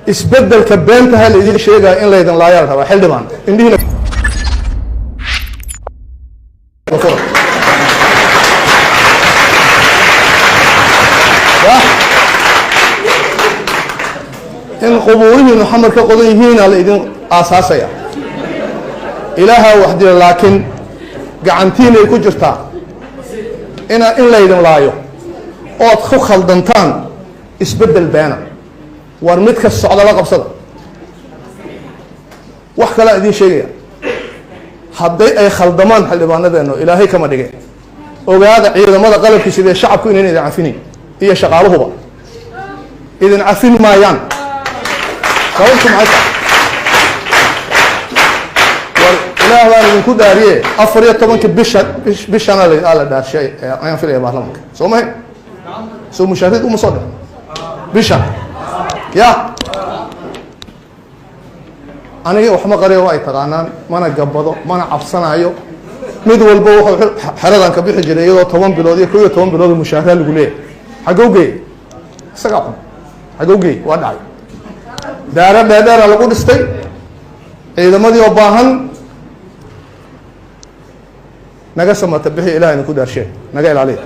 isbeddelka beentaha la idin sheegaya in laydin laayaal rabaa xildhibaan indhihiina in qubuurihiinu xamar ka qodan yihiina la idin aasaasaya ilaahaa wax dila laakiin gacantiinay ku jirtaa in laydin laayo ood ku khaldantaan isbeddel beena war midka socda la qabsada wax kalea idiin sheegaya hadday ay khaldamaan xildhibaanadeennu ilaahay kama dhige ogaada ciidamada qalabkii sidee shacabku inayn idin cafinayn iyo shaqaaluhuba idin cafin maayaan sababtu maxay tahay war ilaah baan idinku dhaariye 14 bishana la dhaarshay ayaan filaya baarlamaanka soo mahay soo mushaariid uma soo dhicin bishan ya aniga wax ma qariyo ay taqaanaan mana gabado mana cabsanayo mid walba wuxuu xaradan ka bixi jiray iyadoo 10 bilood iyo 12 bilood mushaaraad lagu leeyahay xagowgey isaga xagowgey waa dhacay daara dheer lagu dhistay ciidamadii oo baahan naga samata bixi ilaahay ku daarshay naga ilaaliya